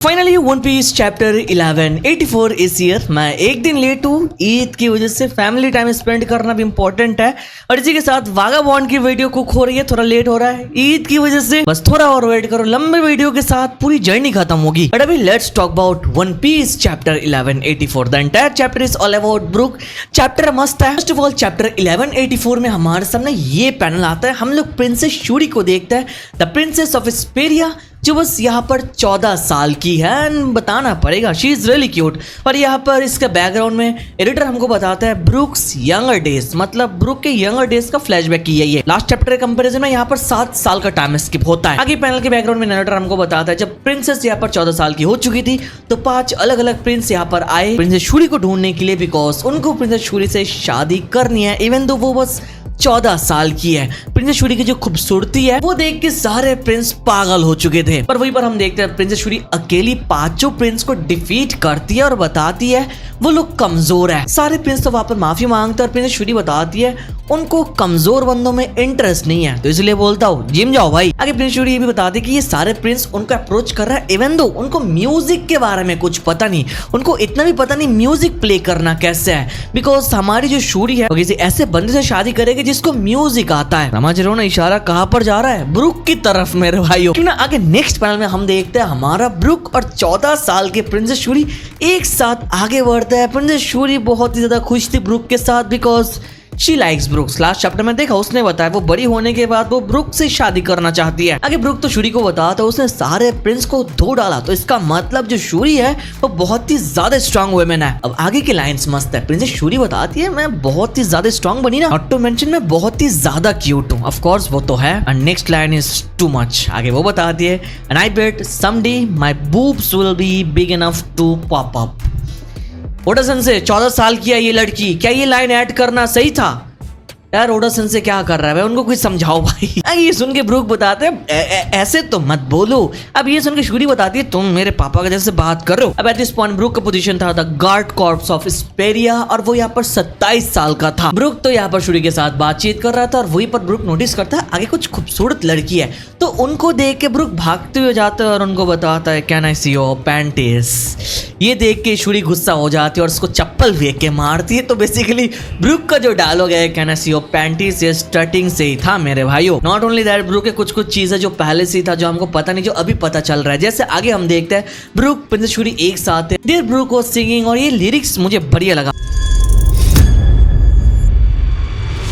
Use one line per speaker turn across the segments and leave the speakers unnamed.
Finally one Piece chapter 1184 इस year. मैं एक दिन लेट हूँ, ईद की वजह से फैमिली टाइम स्पेंड करना भी इम्पोर्टेंट है और इसी के साथ वागाबॉन्ड की वीडियो कुक हो रही है, थोड़ा लेट हो रहा है ईद की वजह से। बस थोड़ा और वेट करो, लंबे वीडियो के साथ पूरी जर्नी खत्म होगी। बट अभी let's talk about One Piece chapter 1184। The entire chapter is all about Brook. Chapter मस्त है। फर्स्ट ऑफ ऑल चैप्टर 1184 में हमारे सामने ये पैनल आता है, हम लोग प्रिंसेस शूरी को देखते हैं, द प्रिंसेस ऑफ स्पेरिया, जो बस यहाँ पर 14 साल की है। बताना पड़ेगा शी इज रियली क्यूट। और यहाँ पर इसके बैकग्राउंड में एडिटर हमको बताता है ब्रूक्स यंगर डेज, मतलब ब्रूक के यंगर डेज का फ्लैशबैक किया है। लास्ट चैप्टर के कंपैरिजन में यहाँ पर 7 साल का टाइम स्किप होता है। आगे पैनल के बैकग्राउंड में नरेटर हमको बताता है जब प्रिंसेस यहाँ पर 14 साल की हो चुकी थी तो 5 अलग अलग प्रिंस यहाँ पर आए प्रिंसेस शूरी को ढूंढने के लिए, बिकॉज उनको प्रिंसेस शूरी से शादी करनी है, इवन दो वो बस 14 साल की है। प्रिंसेस शूरी की जो खूबसूरती है वो देख के सारे प्रिंस पागल हो चुके थे। पर वहीं पर हम देखते हैं प्रिंसेस शूरी अकेली 5 प्रिंस को डिफीट करती है और बताती है वो लोग कमजोर है। सारे प्रिंस तो वहां पर माफी मांगते हैं और प्रिंसेस शूरी बताती है उनको कमजोर बंदों में इंटरेस्ट नहीं है, तो इसलिए बोलता हूँ जिम जाओ भाई। आगे प्रिंसेस शूरी ये भी बताती है कि ये सारे प्रिंस उनको अप्रोच कर रहा है, इवन दो उनको म्यूजिक के बारे में कुछ पता नहीं, उनको इतना भी पता नहीं म्यूजिक प्ले करना कैसे है, बिकॉज हमारी जो शूरी है वो किसी ऐसे बंदे से शादी करेगी जिसको म्यूजिक आता है। समझ रहे हो ना इशारा कहाँ पर जा रहा है? ब्रूक की तरफ मेरे भाइयों। क्यों ना आगे नेक्स्ट पैनल में हम देखते हैं हमारा ब्रूक और 14 साल के प्रिंसेस शूरी एक साथ आगे बढ़ते हैं। प्रिंसेस शूरी बहुत ही ज्यादा खुश थी ब्रूक के साथ, because she likes Brooks. Last chapter में देखा उसने बताया वो बड़ी होने के बाद वो ब्रूक से शादी करना चाहती है। आगे ब्रूक तो शूरी को बताया था उसने सारे प्रिंस को धो डाला, तो इसका मतलब जो शूरी है वो बहुत ही ज्यादा स्ट्रांग वुमेन है। अब आगे की लाइंस मस्त है। प्रिंसेस शूरी बताती है मैं बहुत ही ज्यादा स्ट्रांग बनी ना, नॉट टू मेंशन मैं बहुत ही ज्यादा क्यूट हूँ। ऑफ कोर्स वो तो है। And next line is too much. आगे वो बताती है and I bet someday my boobs will be big enough to pop up. ओडासन से 14 साल की है ये लड़की, क्या ये लाइन ऐड करना सही था? यार ओडासन से क्या कर रहा है, उनको कुछ समझाओ भाई। ये सुन के ब्रूक बताते हैं ऐसे तो मत बोलो। अब ये सुन के शूरी बताती है तुम मेरे पापा के जैसे बात कर रहे हो। अब एट दिस पॉइंट ब्रूक का पोजीशन था द गार्ड कॉर्प्स ऑफ स्पेरिया और वो यहाँ पर 27 साल का था। ब्रूक तो यहाँ पर शूरी के साथ बातचीत कर रहा था और वहीं पर ब्रूक नोटिस करता है आगे कुछ खूबसूरत लड़की है, तो उनको देख के ब्रूक भागते हुए जाता है और उनको बताता है can I see your panties. ये देख के शूरी गुस्सा हो जाती है और उसको चप्पल फेंक के मारती है। तो बेसिकली ब्रूक का जो डायलॉग है can I see your panties ये स्टार्टिंग से ही था मेरे भाइयों। नॉट ओनली दैट ब्रूक के कुछ चीजें जो पहले से ही था जो हमको पता नहीं, जो अभी पता चल रहा है। जैसे आगे हम देखते हैं ब्रूक प्रिंसेस शूरी एक साथ है, डियर ब्रूक वाज सिंगिंग, और ये लिरिक्स मुझे बढ़िया लगा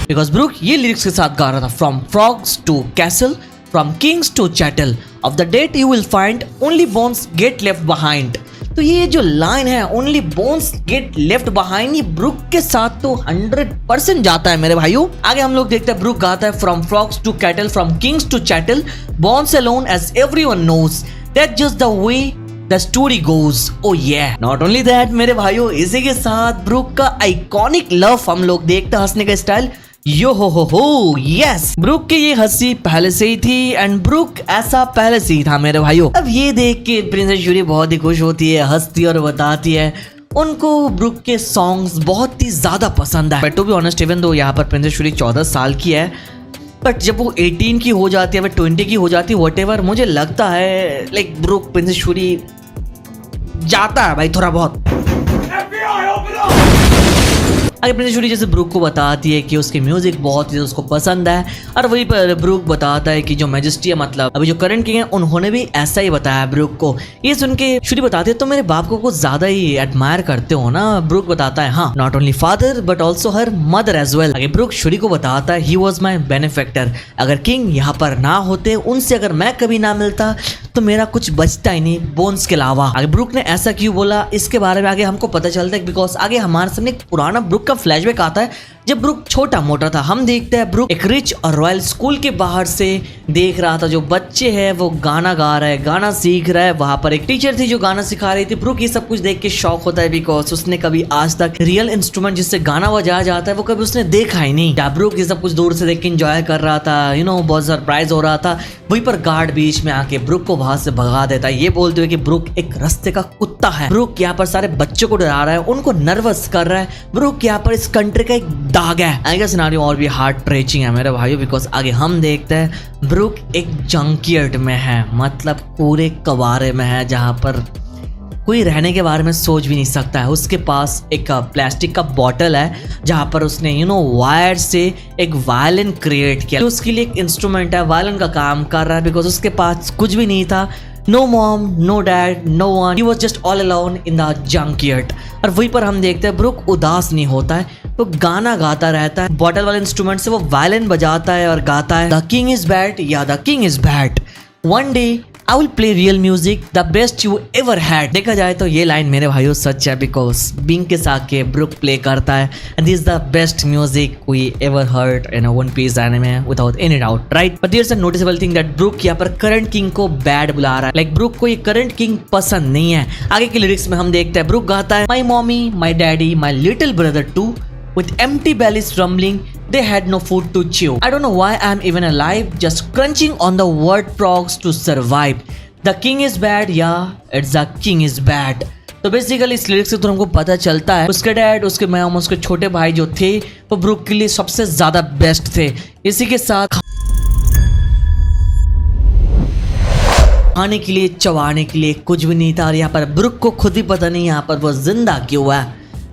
बिकॉज ब्रूक ये लिरिक्स के साथ गा रहा था from frogs to castle, from kings to chattel, of the date you will find only bones get left behind. तो ये जो लाइन है only bones get left behind, ये ब्रूक के साथ तो 100% जाता है मेरे भाइयों। आगे हम लोग देखते हैं ब्रूक गाता है from frogs to cattle, from kings to chattel, bones alone as everyone knows, that's just the way the story goes. Oh yeah not only that मेरे भाइयों, इसी के साथ ब्रूक का आइकॉनिक लव हम लोग देखते हैं हंसने का स्टाइल, यो हो यस। ब्रूक की ये हंसी पहले से ही थी एंड ब्रूक ऐसा पहले से ही था मेरे भाइयों। अब ये देख के प्रिंसेस शूरी बहुत ही खुश होती है, हंसती और बताती है उनको ब्रूक के सॉन्ग्स बहुत ही ज्यादा पसंद है। But to be honest even though यहाँ पर प्रिंसेस शूरी 14 साल की है, बट जब वो 18 की हो जाती है, वह 20 की हो जाती है, व्हाटएवर, मुझे लगता है लाइक ब्रूक प्रिंसेस शूरी जाता है भाई थोड़ा बहुत। आगे प्रिंसेस शूरी जैसे ब्रूक को बताती है कि उसके म्यूजिक बहुत ही उसको पसंद है और वहीं पर ब्रूक बताता है कि जो मैजेस्टी है, मतलब अभी जो करंट किंग है, उन्होंने भी ऐसा ही बताया ब्रूक को। ये सुन के शूरी बताती है तो मेरे बाप को कुछ ज्यादा ही एडमायर करते हो ना? ब्रूक बताता है हाँ, not only father but also her mother as well. आगे ब्रूक शूरी को बताता है ही वॉज माई बेनिफेक्टर, अगर किंग यहाँ पर ना होते, उनसे अगर मैं कभी ना मिलता तो मेरा कुछ बचता ही नहीं बोन्स के अलावा। आगे ब्रूक ने ऐसा क्यों बोला इसके बारे में आगे हमको पता चलता है, बिकॉज आगे हमारे सामने एक पुराना ब्रूक का फ्लैशबैक आता है जब ब्रूक छोटा मोटा था। हम देखते हैं ब्रूक एक रिच और रॉयल स्कूल के बाहर से देख रहा था, जो बच्चे हैं वो गाना गा रहे हैं, गाना सीख रहा है, वहां पर एक टीचर थी जो गाना सिखा रही थी। ब्रूक ये सब कुछ देख के शौक होता है, बिकॉज उसने कभी आज तक रियल इंस्ट्रूमेंट जिससे गाना बजाया जाता है वो कभी उसने देखा ही नहीं। ब्रूक ये सब कुछ दूर से देख के एंजॉय कर रहा था, बहुत सरप्राइज हो रहा था। वहीं पर गार्ड बीच में आके ब्रूक को वहां से भगा देता है, ये बोलते हुए कि ब्रूक एक रास्ते का कुत्ता है। ब्रूक यहाँ पर सारे बच्चों को डरा रहा है, उनको नर्वस कर रहा है। ब्रूक यहाँ पर इस कंट्री का एक दाग है। आगे सिनारियो और भी हार्ट ट्रेचिंग है मेरे भाइयों, बिकॉज आगे हम देखते हैं ब्रुक एक जंकयार्ड में है, मतलब पूरे कबारे में है जहाँ पर कोई रहने के बारे में सोच भी नहीं सकता है। उसके पास एक प्लास्टिक का बॉटल है जहाँ पर उसने वायर से एक वायलिन क्रिएट किया। उसके लिए एक इंस्ट्रूमेंट है, वायलिन का काम कर रहा है, बिकॉज उसके पास कुछ भी नहीं था। No mom, no dad, no one, he was just all alone in the junkyard. और वहीं पर हम देखते हैं ब्रुक उदास नहीं होता है, वो गाना गाता रहता है। बॉटल वाले इंस्ट्रूमेंट से वो वायलिन बजाता है और गाता है, द किंग इज बैड, या the king is bad, one day I will play real music, the best you ever had। देखा जाए तो ये लाइन मेरे भाइयों सच है, बिकॉज बिंग के साथ के ब्रुक प्ले करता है and this is the best music we ever heard in a One Piece anime without any doubt, right? But there's a noticeable thing that Brook यहाँ पर करंट किंग को bad बुला रहा है, लाइक ब्रुक को ये करंट किंग पसंद नहीं है। आगे के लिरिक्स में हम देखते हैं ब्रुक गाता है, my mommy, my daddy, my little brother too, with empty bellies rumbling, they had no food to chew. I don't know why I'm even alive, just crunching on the word frogs to survive. The king is bad, yeah, it's the king is bad. तो basically इस lyrics से तो हमको पता चलता है उसके dad, उसके मैम, उसके छोटे भाई जो थे वो ब्रुक के लिए सबसे ज्यादा बेस्ट थे। इसी के साथ खाने के लिए, चबाने के लिए कुछ भी नहीं था, और यहाँ पर ब्रुक को खुद ही पता नहीं यहाँ पर वो जिंदा क्यों है।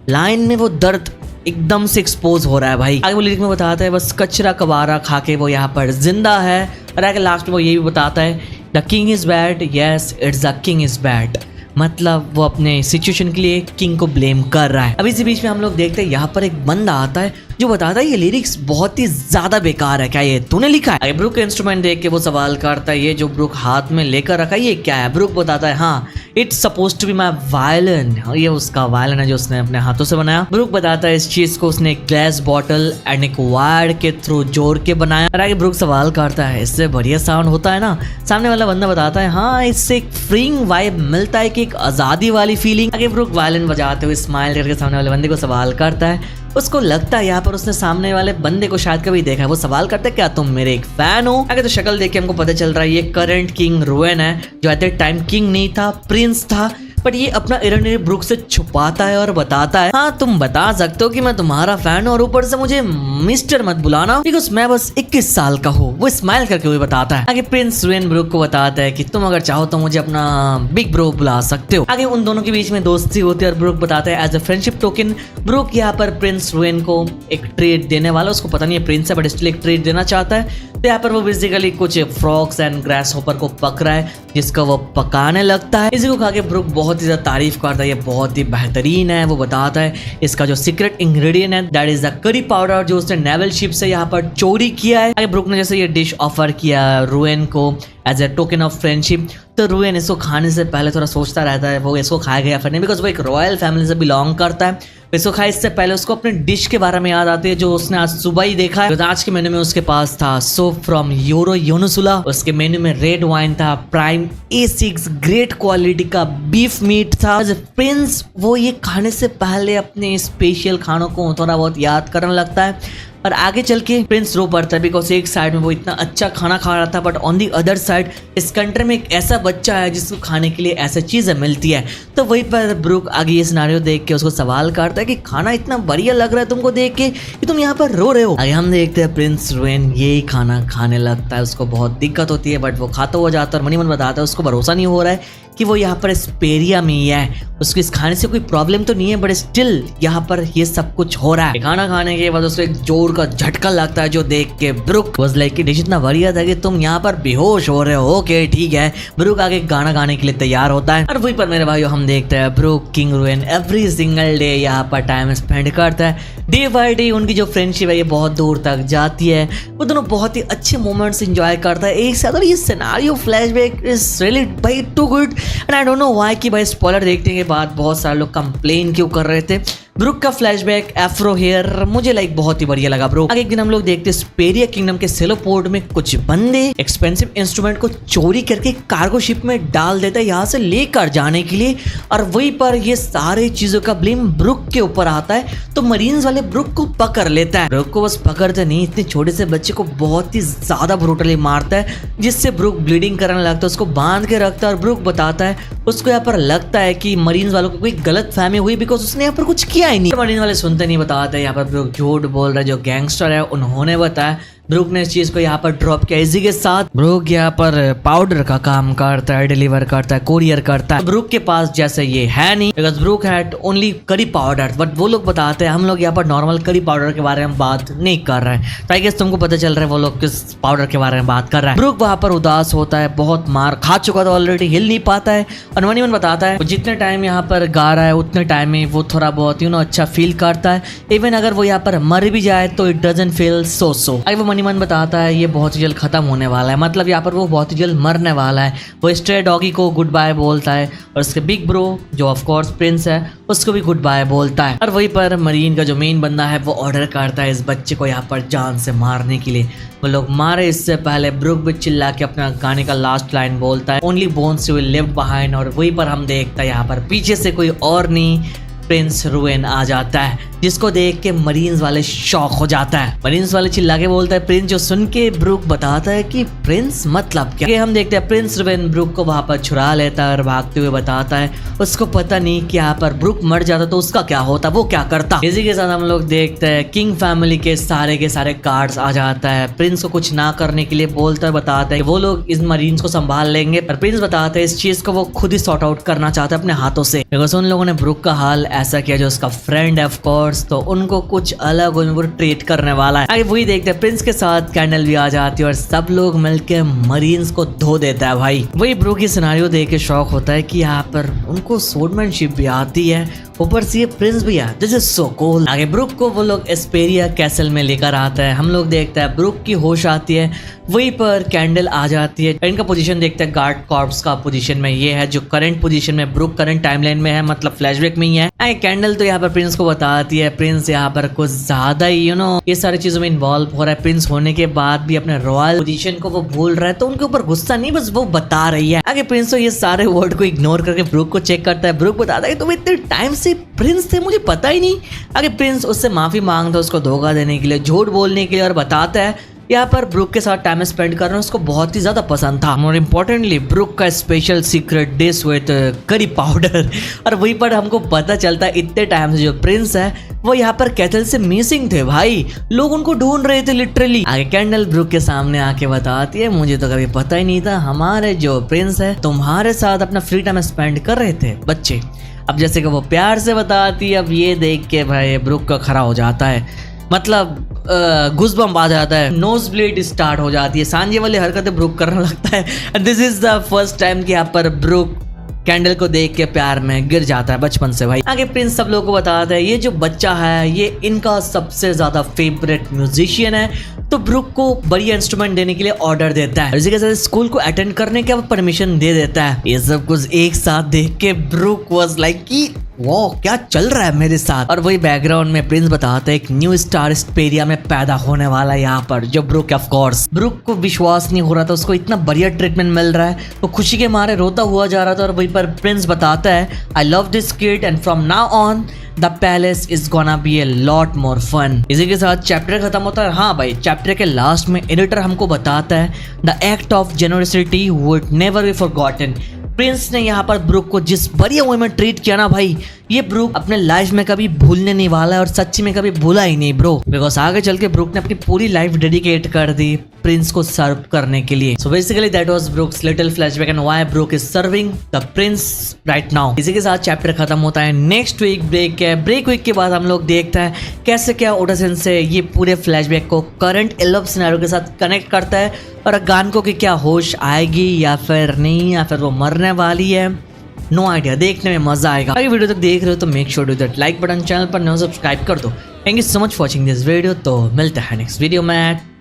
लाइन में वो दर्द एकदम से एक्सपोज हो रहा है भाई। आगे वो लिरिक में बताता है बस कचरा कबारा खा के वो यहाँ पर जिंदा है, और आगे लास्ट में वो ये भी बताता है the king is bad, yes it's the king is bad, मतलब वो अपने सिचुएशन के लिए किंग को ब्लेम कर रहा है। अभी इसी बीच में हम लोग देखते हैं यहाँ पर एक बंदा आता है जो बताता है ये लिरिक्स बहुत ही ज्यादा बेकार है, क्या ये तूने लिखा है? ब्रुक का इंस्ट्रूमेंट देख के वो सवाल करता है ये जो ब्रुक हाथ में लेकर रखा है ये क्या है? ब्रुक बताता है हाँ it's suppose to be my violin, ये उसका वायलिन है जो उसने अपने हाथों से बनाया। ब्रुक बताता है इस चीज को उसने एक ग्लास बॉटल एंड एक वायर के थ्रू जोड़ के बनाया। और आगे ब्रुक सवाल करता है इससे बढ़िया साउंड होता है ना? सामने वाला बंदा बताता है हाँ इससे एक फ्रीइंग वाइब मिलता है कि एक आजादी वाली फीलिंग। आगे ब्रुक वायलिन बजाते हुए स्माइल करके सामने वाले बंदे को सवाल करता है, उसको लगता है यहाँ पर उसने सामने वाले बंदे को शायद कभी देखा है। वो सवाल करता है क्या तुम मेरे एक फैन हो? आगे तो शक्ल देख के हमको पता चल रहा है ये करंट किंग रुएन है, जो एट द टाइम किंग नहीं था, प्रिंस था, बट ये अपना इरानी ब्रुक से छुपाता है और बताता है हाँ तुम बता सकते हो कि मैं तुम्हारा फैन हूँ, और ऊपर से मुझे मिस्टर मत बुलाना बिकॉज मैं बस 21 साल का हूँ। वो स्माइल करके हुए बताता है। आगे प्रिंस रुएन ब्रुक को बताता है कि तुम अगर चाहो तो मुझे अपना बिग ब्रो बुला सकते हो। आगे उन दोनों के बीच में दोस्ती होती है और ब्रुक बताता है as a friendship token Brook यहाँ पर प्रिंस रुएन को एक ट्रीट देने वाला, उसको पता नहीं है प्रिंस है बट स्टिल एक ट्रीट देना चाहता है। तो यहाँ पर वो बेसिकली कुछ फ्रॉग्स एंड ग्रास होपर को पक रहा है जिसका वो पकाने लगता है। इसी को खा के ब्रुक बहुत ही ज्यादा तारीफ करता है, ये बहुत ही बेहतरीन है। वो बताता है इसका जो सीक्रेट इंग्रेडिएंट है that is the curry powder जो उसने नेवल शिप से यहाँ पर चोरी किया है। आगे ब्रुक ने जैसे ये डिश ऑफर किया रुएन को as a token of friendship, तो रुएन इसको खाने से पहले थोड़ा सोचता रहता है वो इसको खाएगा या फिर नहीं, बिकॉज वो एक रॉयल फैमिली से बिलोंग करता है। इसको खाए इससे पहले उसको अपने डिश के बारे में याद आती है जो उसने आज सुबह ही देखा है। आज के मेन्यू में उसके पास था सूप फ्रॉम योनुसुला, उसके मेन्यू में रेड वाइन था, प्राइम A6 ग्रेट क्वालिटी का बीफ मीट था। प्रिंस वो ये खाने से पहले अपने स्पेशल खानों को थोड़ा बहुत याद करने लगता है, और आगे चल के प्रिंस रो पड़ता है बिकॉज एक साइड में वो इतना अच्छा खाना खा रहा था but on the other side इस कंट्री में एक ऐसा बच्चा है जिसको खाने के लिए ऐसी चीजें मिलती है। तो वहीं पर ब्रुक आगे ये सिनारियो देख के उसको सवाल करता है कि खाना इतना बढ़िया लग रहा है तुमको देख के कि तुम यहाँ पर रो रहे हो। आगे हम देखते हैं प्रिंस रुएन यही खाना खाने लगता है, उसको बहुत दिक्कत होती है बट वो खाता हुआ जाता है और मनी मन बताता है उसको भरोसा नहीं हो रहा है कि वो यहाँ पर स्पेरिया में ही है, उसको इस खाने से कोई प्रॉब्लम तो नहीं है बट स्टिल यहाँ पर ये सब कुछ हो रहा है। खाना खाने के बाद उसको एक जोर का झटका लगता है जो देख के ब्रुक वाज लाइक डिश इतना बढ़िया था कि तुम यहाँ पर बेहोश हो रहे हो। ओके ठीक है, ब्रुक आगे गाना गाने के लिए तैयार होता है। और वहीं पर मेरे भाइयों हम देखते हैं Brook king Ruen every single day यहाँ पर टाइम स्पेंड करता है। डे बाय डे उनकी जो फ्रेंडशिप है ये बहुत दूर तक जाती है, वो दोनों बहुत ही अच्छे मोमेंट्स एंजॉय करता है एक साथ। और ये सिनेरियो फ्लैशबैक इज रियली भाई too good and I don't know why कि भाई स्पॉइलर देखने के बाद बहुत सारे लोग कंप्लेन क्यों कर रहे थे। ब्रुक का फ्लैशबैक एफ्रो हेयर मुझे लाइक बहुत ही बढ़िया लगा ब्रो। आगे एक दिन हम लोग देखते स्पेरिया किंगडम के सेलो पोर्ट में कुछ बंदे एक्सपेंसिव इंस्ट्रूमेंट को चोरी करके कार्गो शिप में डाल देता है यहाँ से लेकर जाने के लिए, और वहीं पर ये सारे चीजों का ब्लेम ब्रुक के ऊपर आता है। तो मरीन्स वाले ब्रुक को पकड़ लेता है। ब्रुक को बस पकड़ते नहीं, इतने छोटे से बच्चे को बहुत ही ज्यादा ब्रूटली मारता है जिससे ब्रुक ब्लीडिंग करने लगता है, उसको बांध के रखता है। और ब्रुक बताता है उसको यहाँ पर लगता है कि मरीन्स वालों को कोई गलत फहमी हुई बिकॉज उसने यहाँ पर कुछ किया किया ही नहीं। मरीन वाले सुनते नहीं, बताते यहाँ पर ब्रूक झूठ बोल रहा है। जो गैंगस्टर है उन्होंने बताया, ब्रूक ने इस चीज को यहाँ पर ड्रॉप किया। इसी के साथ ब्रूक यहाँ पर पाउडर का काम करता है, डिलीवर करता है, कोरियर करता है। ब्रूक के पास जैसे ये है नहीं, because Brook had only curry powder. But वो लोग बताते हैं हम लोग यहाँ पर नॉर्मल करी पाउडर के बारे में बात नहीं कर रहे हैं। तो आई गेस तुमको पता चल रहा है वो लोग किस पाउडर के बारे में बात कर रहा है। ब्रूक वहाँ पर उदास होता है, बहुत मार खा चुका था ऑलरेडी, हिल नहीं पाता है। और मनीमन बताता है जितने टाइम यहाँ पर गा रहा है उतने टाइम में वो थोड़ा बहुत अच्छा फील करता है। इवन अगर वो यहाँ पर मर भी जाए तो इट डजंट फील सो। वो मनीमन बताता है ये बहुत ही जल्द खत्म होने वाला है, मतलब यहाँ पर वो बहुत ही जल्द मरने वाला है। वो स्ट्रे डॉगी को गुड बाय बोलता है और उसके बिग ब्रो जो ऑफ कोर्स प्रिंस है उसको भी गुड बाय बोलता है। और वहीं पर मरीन का जो मेन बंदा है वो ऑर्डर करता है इस बच्चे को यहाँ पर जान से मारने के लिए। वो लोग मारे इससे पहले ब्रूक भी चिल्ला के अपना गाने का लास्ट लाइन बोलता है, only bones will live behind. और वहीं पर हम देखता है यहाँ पर पीछे से कोई और नहीं, प्रिंस रुएन आ जाता है, जिसको देख के मरीन्स वाले शॉक हो जाता है। मरीन्स वाले चिल्ला के बोलता है प्रिंस, जो सुन के ब्रूक बताता है कि प्रिंस मतलब क्या। हम देखते हैं प्रिंस रुएन ब्रूक को वहां पर छुड़ा लेता है और भागते हुए बताता है उसको पता नहीं कि यहाँ पर ब्रूक मर जाता तो उसका क्या होता, वो क्या करता। इसी के साथ हम लोग देखते हैं किंग फैमिली के सारे गार्ड्स आ जाता है। प्रिंस को कुछ ना करने के लिए बोलता है, बताता है वो लोग इस मरीन्स को संभाल लेंगे। पर प्रिंस बताता है इस चीज को वो खुद ही सॉर्ट आउट करना चाहता है अपने हाथों से, बिकॉज उन लोगों ने ब्रूक का हाल ऐसा किया जो उसका फ्रेंड है ऑफ कोर्स, तो उनको कुछ अलग उनको ट्रीट करने वाला है। आगे वही देखते हैं प्रिंस के साथ कैंडल भी आ जाती है और सब लोग मिलकर मरीन्स को धो देता है। भाई वही ब्रूक की सिनेरियो देख के शौक होता है कि यहाँ पर उनको सोर्डमैनशिप भी आती है, ऊपर से ये प्रिंस भी है, दिस इज सो कूल। आगे ब्रूक को वो लोग एस्पेरिया कैसल में लेकर आता है। हम लोग देखते हैं ब्रूक की होश आती है, वहीं पर कैंडल आ जाती है। इनका पोजीशन देखते हैं गार्ड कॉर्प्स का पोजीशन में ये है जो करंट पोजीशन में ब्रूक करंट टाइमलाइन में है, मतलब फ्लैशबैक में ही है। कैंडल तो यहाँ पर प्रिंस को बताती है प्रिंस यहाँ पर कुछ ज्यादा ही ये सारी चीजों में इन्वॉल्व हो रहा है। प्रिंस होने के बाद भी अपने रॉयल पोजीशन को वो भूल रहा है, तो उनके ऊपर गुस्सा नहीं, बस वो बता रही है। आगे प्रिंस तो ये सारे वर्ड को इग्नोर करके ब्रूक को चेक करता है। ब्रूक बताता है तुम इतने टाइम से प्रिंस थे, मुझे पता ही नहीं। आगे प्रिंस उससे माफी मांगता है उसको धोखा देने के लिए, झूठ बोलने के लिए, और बताता है यहाँ पर ब्रूक के साथ टाइम स्पेंड करना उसको बहुत ही ज्यादा पसंद था। मोर इम्पोर्टेंटली ब्रूक का special secret dish with curry powder. और वहीं पर हमको पता चलता है इतने टाइम से जो प्रिंस है वो यहाँ पर कैथल से मिसिंग थे। भाई लोग उनको ढूंढ रहे थे लिटरली। आगे कैंडल ब्रूक के सामने आके बताती है मुझे तो कभी पता ही नहीं था हमारे जो प्रिंस है तुम्हारे साथ अपना फ्री टाइम स्पेंड कर रहे थे बच्चे। अब जैसे कि वो प्यार से बताती है, अब ये देख के भाई ब्रूक का खड़ा हो जाता है, मतलब गुज़बम्प आ जाता है, नोज ब्लीड स्टार्ट हो जाती है, सांझे वाली हरकतें ब्रूक करने लगता है। This is the first time कि यहाँ पर ब्रूक कैंडल को देख के प्यार में गिर जाता है बचपन से। भाई आगे प्रिंस सब लोगों को बताता है ये जो बच्चा है ये इनका सबसे ज्यादा फेवरेट म्यूजिशियन है, तो ब्रूक को बढ़िया इंस्ट्रूमेंट देने के लिए ऑर्डर देता है। इसी के साथ स्कूल को अटेंड करने का परमिशन दे देता है। ये सब कुछ एक साथ देख के ब्रूक वाज लाइक कि वो क्या चल रहा है मेरे साथ। और वही बैकग्राउंड में प्रिंस बताता है एक न्यू स्टार एस्पेरिया में पैदा होने वाला है यहाँ पर, जो ब्रूक ऑफ कोर्स। ब्रूक को विश्वास नहीं हो रहा था, उसको इतना बढ़िया ट्रीटमेंट मिल रहा है, वो खुशी के मारे रोता हुआ जा रहा था। और वहीं पर प्रिंस बताता है I love this kid and from now on the palace is gonna be a lot more fun. इसी के साथ चैप्टर खत्म होता है। हाँ भाई चैप्टर के लास्ट में एडिटर हमको बताता है the act of generosity would never be forgotten. Prince ने यहाँ पर ब्रूक को जिस बढ़िया वे में ट्रीट किया ना भाई, ये ब्रूक अपने लाइफ में कभी भूलने नहीं वाला है, और सच्ची में कभी भूला ही नहीं ब्रो, बिकॉज आगे चल के ब्रूक ने अपनी पूरी लाइफ डेडिकेट कर दी प्रिंस को सर्व करने के लिए। So basically that was Brook's little flashback and why Brook is serving the prince right now. इसी के साथ चैप्टर खत्म होता है। नेक्स्ट वीक ब्रेक है, ब्रेक वीक के बाद हम लोग देखते हैं कैसे क्या ओडासेन से ये पूरे फ्लैशबैक को करंट एल्व सिनेरियो के साथ कनेक्ट करता है, और गानको की क्या होश आएगी या फिर नहीं, या फिर वो मरने वाली है, नो आइडिया। देखने में मजा आएगा। अगर वीडियो तक देख रहे हो तो make sure to that like button, channel पर नो सब्सक्राइब कर दो। Thank you so much for watching this video. तो मिलते हैं नेक्स्ट वीडियो में।